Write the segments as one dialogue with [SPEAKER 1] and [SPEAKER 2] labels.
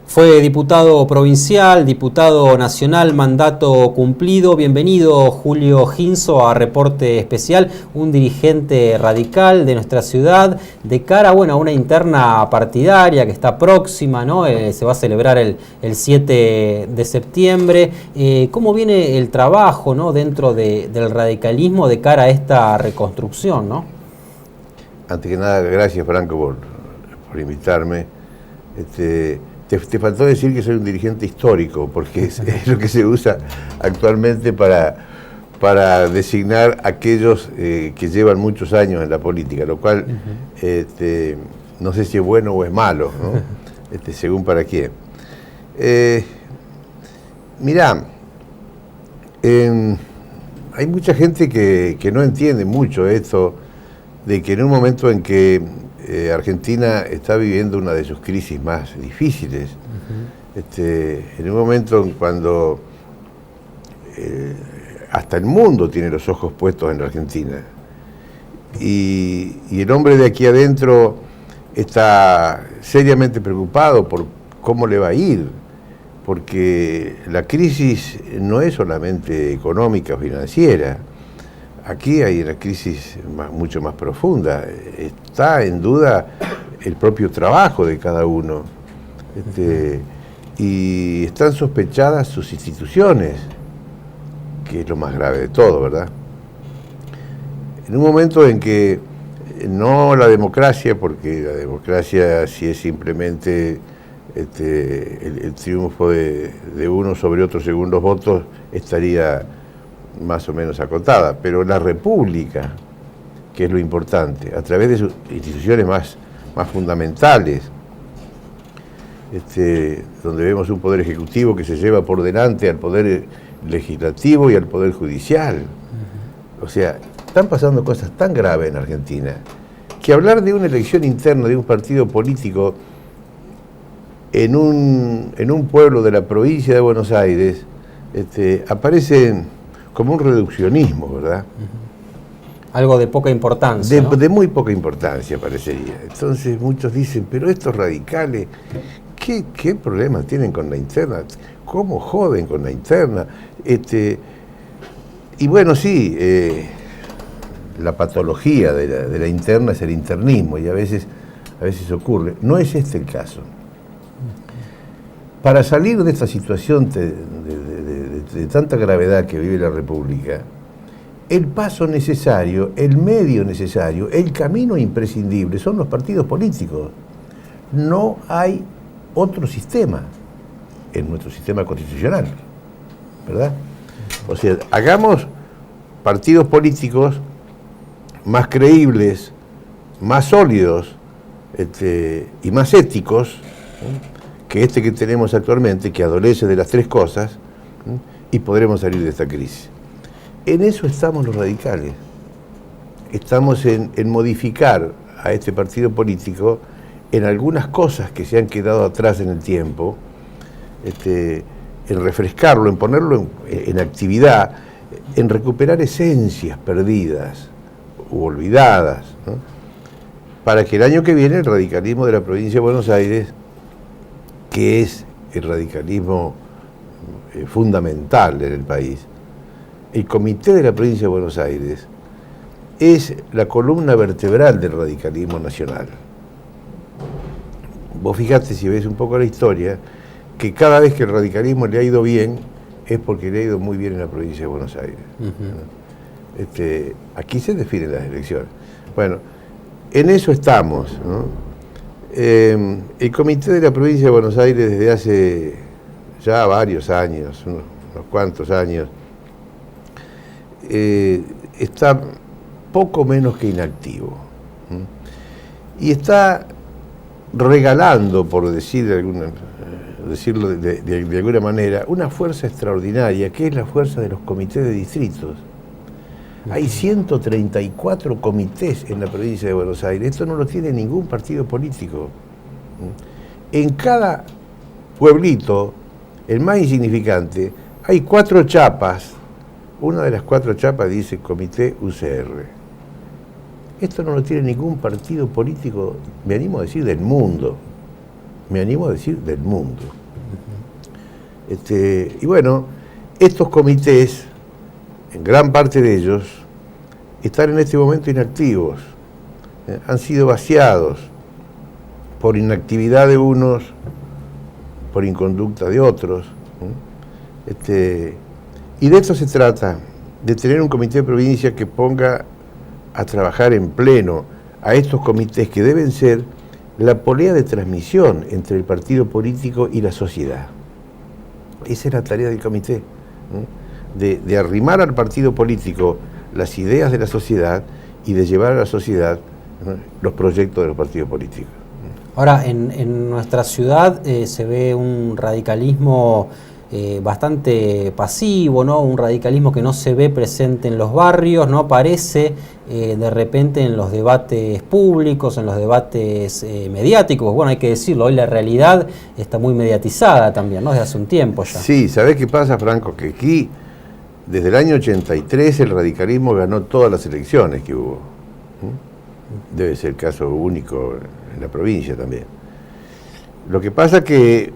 [SPEAKER 1] Fue diputado provincial, diputado nacional, mandato cumplido. Bienvenido, Julio Ginso, a Reporte Especial, un dirigente radical de nuestra ciudad, de cara, bueno, a una interna partidaria que está próxima, ¿no? Se va a celebrar el 7 de septiembre. ¿Cómo viene el trabajo, ¿no?, dentro del radicalismo de cara a esta reconstrucción, ¿no?
[SPEAKER 2] Antes que nada, gracias, Franco, por invitarme. Te faltó decir que soy un dirigente histórico, porque es lo que se usa actualmente para designar a aquellos que llevan muchos años en la política, lo cual no sé si es bueno o es malo, ¿no? Según para quién. Mirá, hay mucha gente que no entiende mucho esto de que en un momento en que Argentina está viviendo una de sus crisis más difíciles, en un momento cuando hasta el mundo tiene los ojos puestos en la Argentina y el hombre de aquí adentro está seriamente preocupado por cómo le va a ir, porque la crisis no es solamente económica o financiera. Aquí hay una crisis mucho más profunda. Está en duda el propio trabajo de cada uno. Y están sospechadas sus instituciones, que es lo más grave de todo, ¿verdad? En un momento en que no la democracia, porque la democracia sí es simplemente el triunfo de uno sobre otro según los votos, estaría más o menos acotada, pero la república, que es lo importante, a través de sus instituciones más fundamentales, donde vemos un poder ejecutivo que se lleva por delante al poder legislativo y al poder judicial. O sea, están pasando cosas tan graves en Argentina, que hablar de una elección interna de un partido político en un pueblo de la provincia de Buenos Aires, aparece como un reduccionismo, ¿verdad?
[SPEAKER 1] Algo de poca importancia, ¿no?
[SPEAKER 2] De muy poca importancia parecería. Entonces muchos dicen, pero estos radicales, ¿qué problemas tienen con la interna? ¿Cómo joden con la interna? Y bueno, sí, la patología de la interna es el internismo, y a veces ocurre. No es este el caso. Para salir de esta situación de tanta gravedad que vive la República, el paso necesario, el medio necesario, el camino imprescindible son los partidos políticos. No hay otro sistema en nuestro sistema constitucional, ¿verdad? O sea, hagamos partidos políticos más creíbles, más sólidos y más éticos, que que tenemos actualmente, que adolece de las tres cosas, y podremos salir de esta crisis. En eso estamos los radicales. Estamos en modificar a este partido político en algunas cosas que se han quedado atrás en el tiempo, en refrescarlo, en ponerlo en actividad, en recuperar esencias perdidas u olvidadas, ¿no? Para que el año que viene el radicalismo de la provincia de Buenos Aires, que es el radicalismo fundamental en el país, el Comité de la Provincia de Buenos Aires es la columna vertebral del radicalismo nacional. Vos fijate, si ves un poco la historia, que cada vez que el radicalismo le ha ido bien, es porque le ha ido muy bien en la provincia de Buenos Aires. Aquí se definen las elecciones. Bueno, en eso estamos, ¿no? El Comité de la Provincia de Buenos Aires desde hace ya varios años, unos cuantos años, está poco menos que inactivo. Y está regalando, por decirlo de alguna manera, una fuerza extraordinaria, que es la fuerza de los comités de distritos. Hay 134 comités en la provincia de Buenos Aires. Esto no lo tiene ningún partido político. En cada pueblito, el más insignificante, hay 4 chapas. Una de las 4 chapas dice Comité UCR. Esto no lo tiene ningún partido político, me animo a decir, del mundo. me animo a decir, del mundo. Y bueno, estos comités, en gran parte de ellos, están en este momento inactivos, han sido vaciados por inactividad de unos, por inconducta de otros. Y de esto se trata, de tener un comité de provincia que ponga a trabajar en pleno a estos comités que deben ser la polea de transmisión entre el partido político y la sociedad. Esa es la tarea del comité, de arrimar al partido político las ideas de la sociedad y de llevar a la sociedad los proyectos de los partidos políticos.
[SPEAKER 1] Ahora, en nuestra ciudad se ve un radicalismo bastante pasivo, ¿no? Un radicalismo que no se ve presente en los barrios, no aparece de repente en los debates públicos, en los debates mediáticos. Bueno, hay que decirlo, hoy la realidad está muy mediatizada también, ¿no? Desde hace un tiempo ya.
[SPEAKER 2] Sí, ¿sabés qué pasa, Franco? Que aquí, desde el año 83, el radicalismo ganó todas las elecciones que hubo. Debe ser el caso único en la provincia también. Lo que pasa que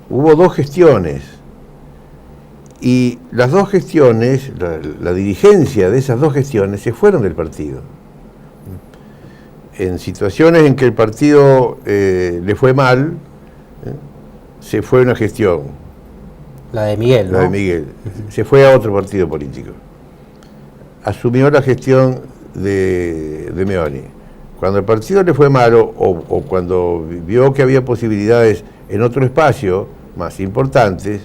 [SPEAKER 2] hubo dos gestiones y las dos gestiones, la dirigencia de esas dos gestiones se fueron del partido. En situaciones en que el partido le fue mal, se fue una gestión.
[SPEAKER 1] La de Miguel, ¿no?
[SPEAKER 2] La de Miguel. Se fue a otro partido político. Asumió la gestión de Meoni. Cuando el partido le fue malo o cuando vio que había posibilidades en otro espacio más importantes,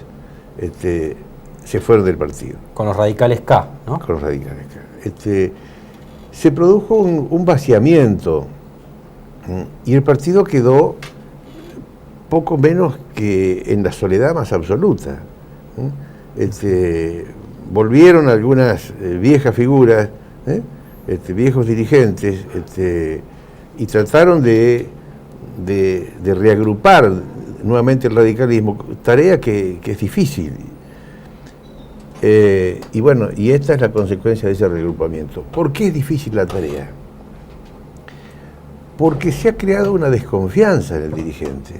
[SPEAKER 2] se fueron del partido.
[SPEAKER 1] Con los radicales K, ¿no?
[SPEAKER 2] Con los radicales K. Se produjo un vaciamiento y el partido quedó poco menos que en la soledad más absoluta. Volvieron algunas viejas figuras, viejos dirigentes, y trataron de reagrupar nuevamente el radicalismo, tarea que es difícil. Y bueno, y esta es la consecuencia de ese reagrupamiento. ¿Por qué es difícil la tarea? Porque se ha creado una desconfianza en el dirigente.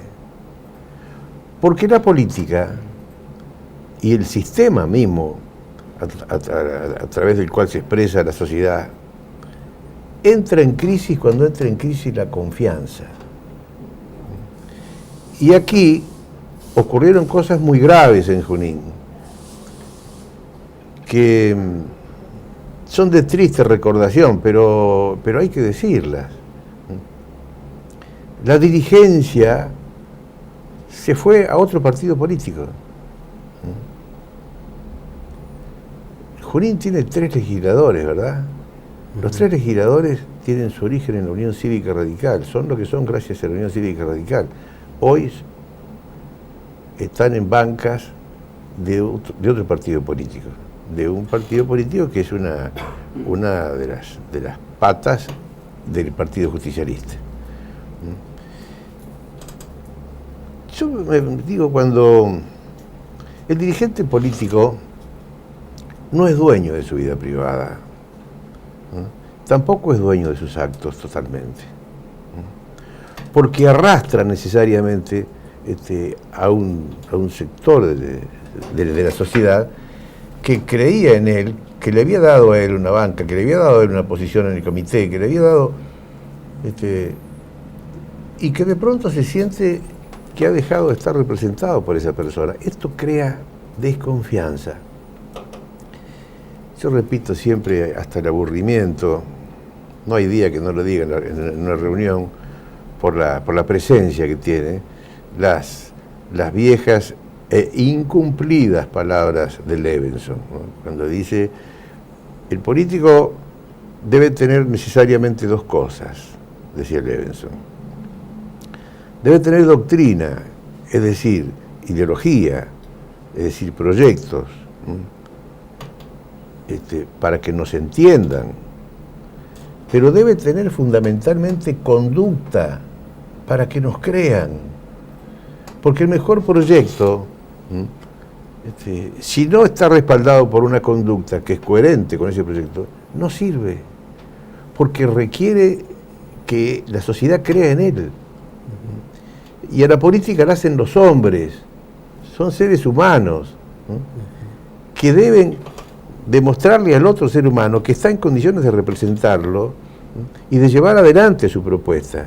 [SPEAKER 2] Porque la política y el sistema mismo, a través del cual se expresa la sociedad, entra en crisis cuando entra en crisis la confianza. Y aquí ocurrieron cosas muy graves en Junín, que son de triste recordación, pero hay que decirlas. La dirigencia se fue a otro partido político. Junín tiene 3 legisladores, ¿verdad? Los 3 legisladores tienen su origen en la Unión Cívica Radical, son lo que son gracias a la Unión Cívica Radical. Hoy están en bancas de otro partido político, de un partido político que es una de las patas del Partido Justicialista. Yo me digo, cuando el dirigente político no es dueño de su vida privada, tampoco es dueño de sus actos totalmente, porque arrastra necesariamente a un sector de la sociedad que creía en él, que le había dado a él una banca, que le había dado a él una posición en el comité, que le había dado, y que de pronto se siente que ha dejado de estar representado por esa persona. Esto crea desconfianza. Yo repito siempre, hasta el aburrimiento, no hay día que no lo diga en una reunión, por la presencia que tiene, las viejas e incumplidas palabras de Levenson, ¿no? Cuando dice, el político debe tener necesariamente 2 cosas, decía Levenson. Debe tener doctrina, es decir, ideología, es decir, proyectos, para que nos entiendan, pero debe tener fundamentalmente conducta para que nos crean, porque el mejor proyecto, si no está respaldado por una conducta que es coherente con ese proyecto, no sirve, porque requiere que la sociedad crea en él. Y a la política la hacen los hombres, son seres humanos, ¿no? Que deben demostrarle al otro ser humano que está en condiciones de representarlo, ¿no? Y de llevar adelante su propuesta.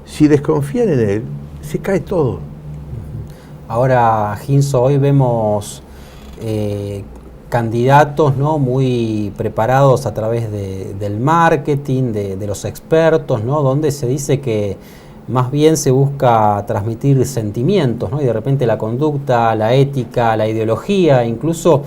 [SPEAKER 2] Si desconfían en él, se cae todo.
[SPEAKER 1] Ahora, Ginso, hoy vemos candidatos, ¿no?, muy preparados a través del marketing, de los expertos, ¿no?, donde se dice que más bien se busca transmitir sentimientos, ¿no?, y de repente la conducta, la ética, la ideología, incluso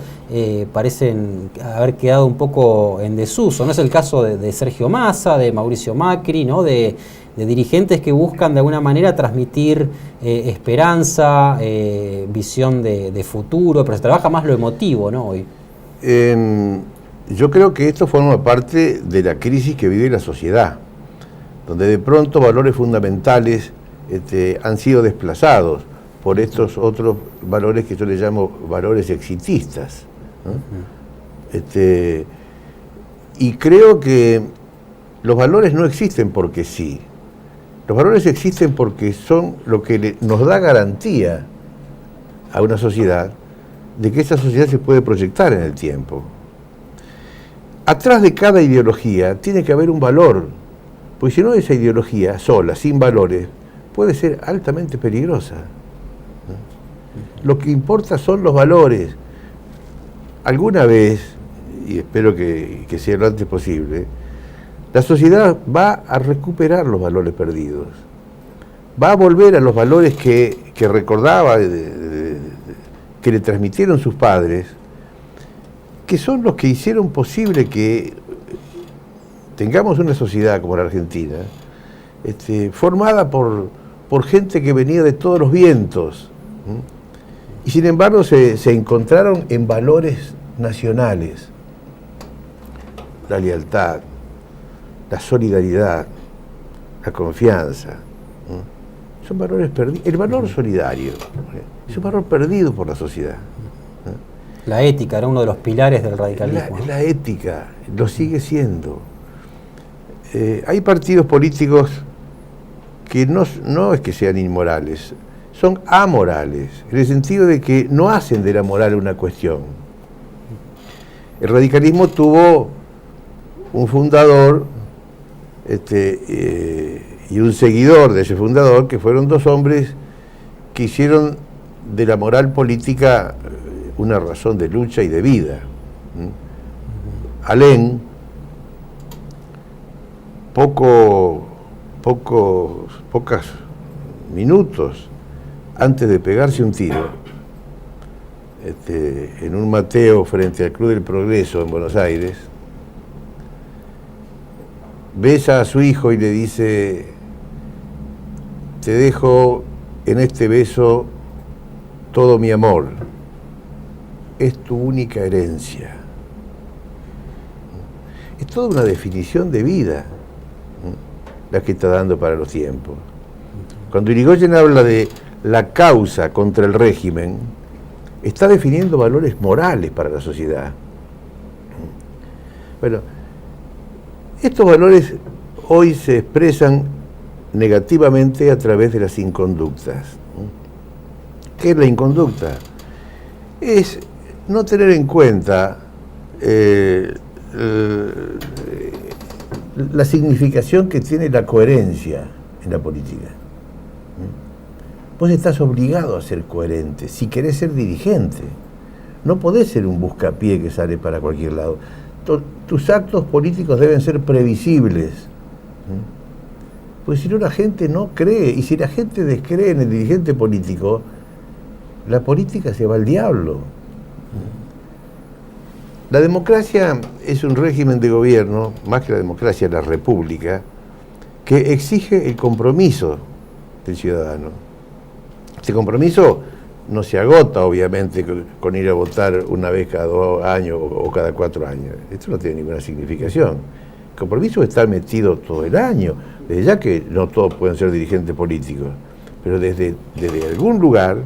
[SPEAKER 1] parecen haber quedado un poco en desuso. No es el caso de Sergio Massa, de Mauricio Macri, ¿no?, de dirigentes que buscan de alguna manera transmitir esperanza, visión de futuro, pero se trabaja más lo emotivo, ¿no?, hoy.
[SPEAKER 2] Yo creo que esto forma parte de la crisis que vive la sociedad, donde de pronto valores fundamentales han sido desplazados por estos otros valores que yo les llamo valores exitistas, ¿no? Y creo que los valores no existen porque sí. Los valores existen porque son lo que nos da garantía a una sociedad de que esa sociedad se puede proyectar en el tiempo. Atrás de cada ideología tiene que haber un valor, porque si no, esa ideología sola, sin valores, puede ser altamente peligrosa, ¿no? Lo que importa son los valores. Alguna vez, y espero que sea lo antes posible, la sociedad va a recuperar los valores perdidos, va a volver a los valores que recordaba, que le transmitieron sus padres, que son los que hicieron posible que tengamos una sociedad como la Argentina, formada por gente que venía de todos los vientos, ¿sí? Y sin embargo se encontraron en valores nacionales: la lealtad, la solidaridad, la confianza, ¿sí? Son valores perdidos. El valor solidario, ¿sí?, es un valor perdido por la sociedad.
[SPEAKER 1] La ética era uno de los pilares del radicalismo.
[SPEAKER 2] La ética lo sigue siendo. Hay partidos políticos que no es que sean inmorales, son amorales, en el sentido de que no hacen de la moral una cuestión. El radicalismo tuvo un fundador y un seguidor de ese fundador, que fueron dos hombres que hicieron de la moral política una razón de lucha y de vida. Alén, pocos minutos antes de pegarse un tiro, en un Mateo frente al Club del Progreso en Buenos Aires, besa a su hijo y le dice: te dejo en este beso todo mi amor, es tu única herencia. Es toda una definición de vida la que está dando para los tiempos. Cuando Irigoyen habla de la causa contra el régimen, está definiendo valores morales para la sociedad. Bueno, estos valores hoy se expresan negativamente a través de las inconductas. ¿Qué es la inconducta? Es no tener en cuenta la significación que tiene la coherencia en la política. Vos estás obligado a ser coherente si querés ser dirigente. No podés ser un buscapié que sale para cualquier lado. Tus actos políticos deben ser previsibles. Porque si no, la gente no cree. Y si la gente descree en el dirigente político, la política se va al diablo. La democracia es un régimen de gobierno, más que la democracia, la república, que exige el compromiso del ciudadano. Este compromiso no se agota, obviamente, con ir a votar una vez cada 2 años o cada 4 años. Esto no tiene ninguna significación. El compromiso está metido todo el año, desde ya que no todos pueden ser dirigentes políticos, pero desde algún lugar,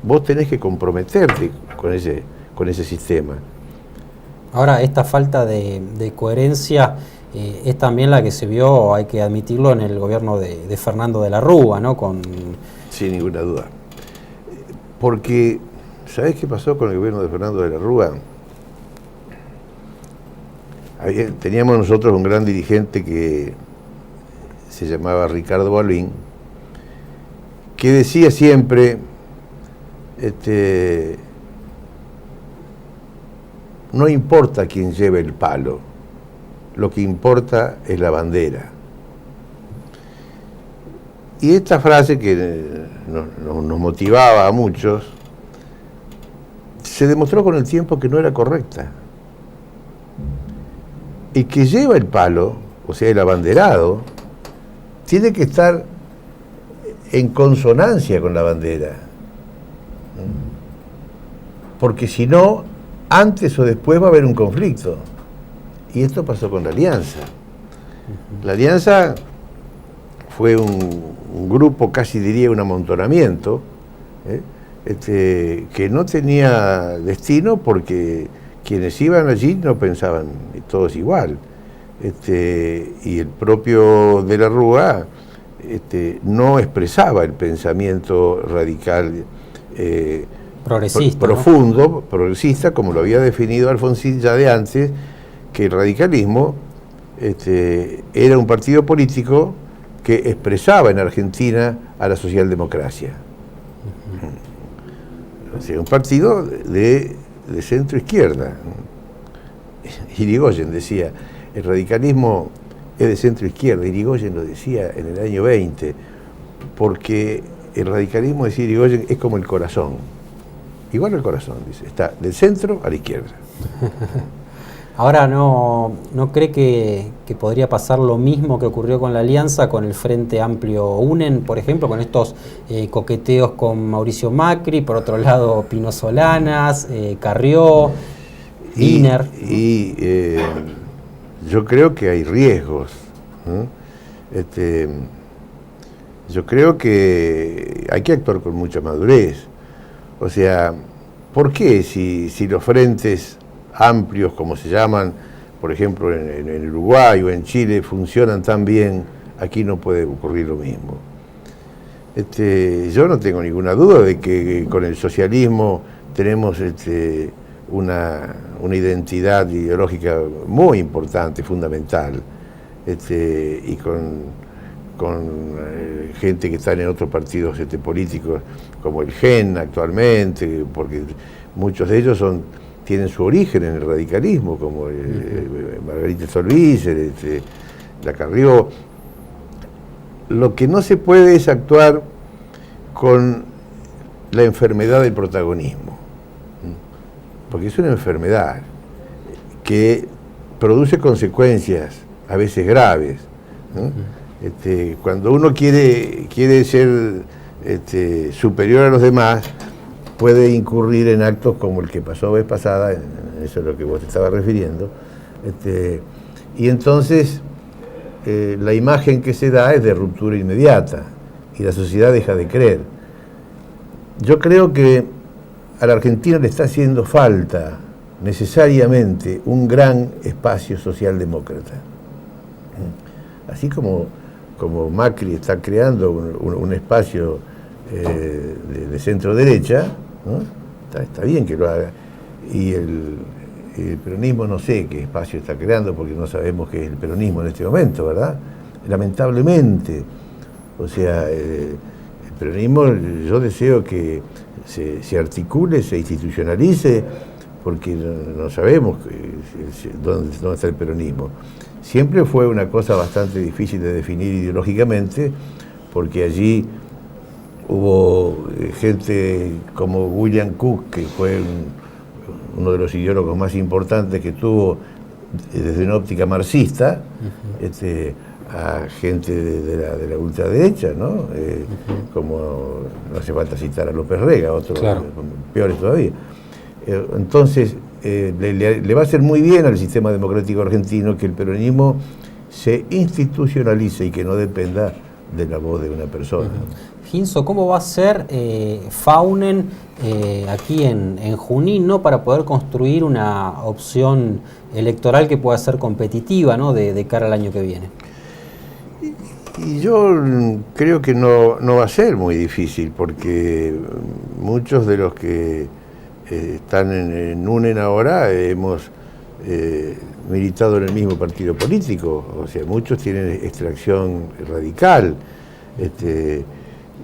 [SPEAKER 2] vos tenés que comprometerte con ese sistema.
[SPEAKER 1] Ahora, esta falta de coherencia es también la que se vio, hay que admitirlo, en el gobierno de Fernando de la Rúa, ¿no?
[SPEAKER 2] Sin ninguna duda. Porque, ¿sabés qué pasó con el gobierno de Fernando de la Rúa? Teníamos nosotros un gran dirigente que se llamaba Ricardo Balbín, que decía siempre, no importa quién lleve el palo, lo que importa es la bandera. Y esta frase que nos motivaba a muchos, se demostró con el tiempo que no era correcta. El que lleva el palo, o sea, el abanderado, tiene que estar en consonancia con la bandera. Porque si no, antes o después va a haber un conflicto. Y esto pasó con la Alianza. La Alianza fue un grupo, casi diría un amontonamiento, que no tenía destino porque quienes iban allí no pensaban todos igual. Y el propio de la Rúa no expresaba el pensamiento radical
[SPEAKER 1] progresista,
[SPEAKER 2] profundo, ¿no? Progresista, como lo había definido Alfonsín ya de antes, que el radicalismo era un partido político que expresaba en Argentina a la socialdemocracia. O sea, un partido de centro izquierda. Irigoyen decía, el radicalismo es de centro izquierda. Irigoyen lo decía en el año 20, porque el radicalismo, decía Irigoyen, es como el corazón. Igual el corazón, dice, está del centro a la izquierda.
[SPEAKER 1] Ahora, ¿no cree que podría pasar lo mismo que ocurrió con la Alianza, con el Frente Amplio UNEN, por ejemplo, con estos coqueteos con Mauricio Macri, por otro lado Pino Solanas, Carrió, Wiener?
[SPEAKER 2] Yo creo que hay riesgos. Yo creo que hay que actuar con mucha madurez. O sea, ¿por qué si los frentes amplios, como se llaman, por ejemplo, en Uruguay o en Chile, funcionan tan bien, aquí no puede ocurrir lo mismo? Yo no tengo ninguna duda de que con el socialismo tenemos una identidad ideológica muy importante, fundamental, y con gente que está en otros partidos políticos, como el GEN actualmente, porque muchos de ellos tienen su origen en el radicalismo, como Margarita Stolbizer, la Carrió. Lo que no se puede es actuar con la enfermedad del protagonismo, porque es una enfermedad que produce consecuencias a veces graves, ¿no? Cuando uno quiere ser superior a los demás, puede incurrir en actos como el que pasó vez pasada, eso es lo que vos te estabas refiriendo, y entonces la imagen que se da es de ruptura inmediata y la sociedad deja de creer. Yo creo que a la Argentina le está haciendo falta necesariamente un gran espacio socialdemócrata. Así como Macri está creando un espacio de centro derecha, ¿no? Está bien que lo haga, y el peronismo no sé qué espacio está creando, porque no sabemos qué es el peronismo en este momento, ¿verdad? Lamentablemente. O sea, el peronismo, yo deseo que se articule, se institucionalice, porque no sabemos dónde está el peronismo. Siempre fue una cosa bastante difícil de definir ideológicamente, porque allí hubo gente como William Cook, que fue uno de los ideólogos más importantes que tuvo desde una óptica marxista, a gente de la ultraderecha, ¿no? Como no hace falta citar a López Rega, otros peores todavía. Entonces, le va a hacer muy bien al sistema democrático argentino que el peronismo se institucionalice y que no dependa de la voz de una persona.
[SPEAKER 1] Ginso, ¿cómo va a ser Faunen aquí en Junín, ¿no? Para poder construir una opción electoral que pueda ser competitiva, ¿no? de cara al año que viene?
[SPEAKER 2] Y yo creo que no va a ser muy difícil, porque muchos de los que están en UNEN ahora hemos militado en el mismo partido político, o sea, muchos tienen extracción radical,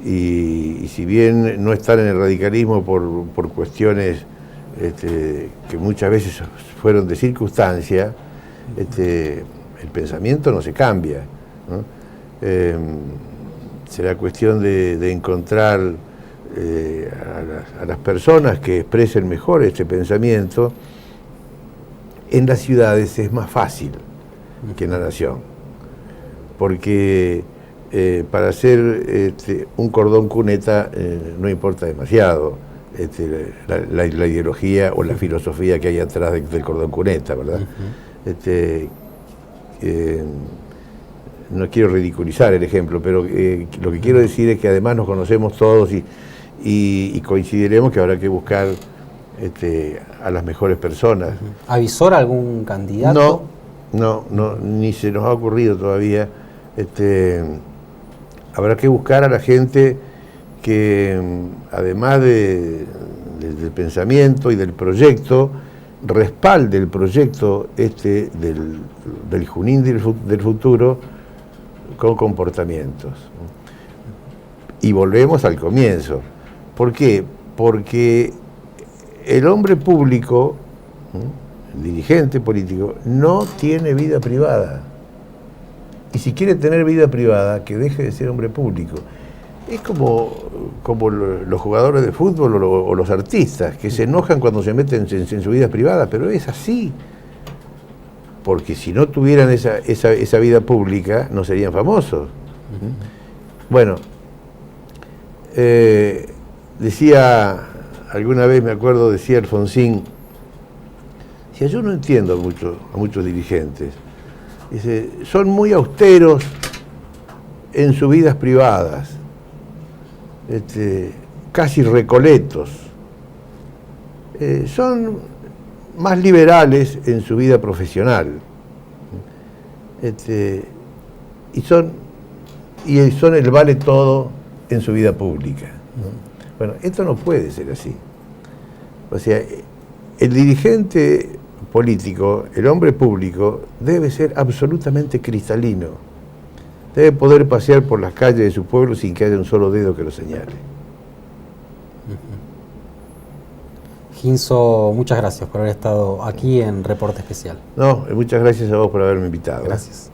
[SPEAKER 2] y si bien no están en el radicalismo por cuestiones que muchas veces fueron de circunstancia, el pensamiento no se cambia, ¿no? Será cuestión de encontrar a las personas que expresen mejor este pensamiento. En las ciudades es más fácil que en la nación, porque para hacer un cordón cuneta no importa demasiado la ideología o la filosofía que hay atrás del cordón cuneta, ¿verdad? No quiero ridiculizar el ejemplo, pero lo que quiero decir es que además nos conocemos todos y coincidiremos que habrá que buscar a las mejores personas.
[SPEAKER 1] ¿Avisora algún candidato?
[SPEAKER 2] No, ni se nos ha ocurrido todavía. Habrá que buscar a la gente que, además del pensamiento y del proyecto, respalde el proyecto del Junín del futuro con comportamientos. Y volvemos al comienzo. ¿Por qué? Porque el hombre público, el dirigente político, no tiene vida privada. Y si quiere tener vida privada, que deje de ser hombre público. Es como los jugadores de fútbol o los artistas, que se enojan cuando se meten en su vida privada, pero es así. Porque si no tuvieran esa vida pública, no serían famosos. Bueno, decía, alguna vez me acuerdo, decía Alfonsín, decía, yo no entiendo a muchos dirigentes. Dice, son muy austeros en sus vidas privadas, casi recoletos. Son más liberales en su vida profesional. Y son el vale todo en su vida pública, ¿no? Bueno, esto no puede ser así. O sea, el dirigente político, el hombre público, debe ser absolutamente cristalino. Debe poder pasear por las calles de su pueblo sin que haya un solo dedo que lo señale.
[SPEAKER 1] Ginso, muchas gracias por haber estado aquí en Reporte Especial.
[SPEAKER 2] No, muchas gracias a vos por haberme invitado.
[SPEAKER 1] Gracias.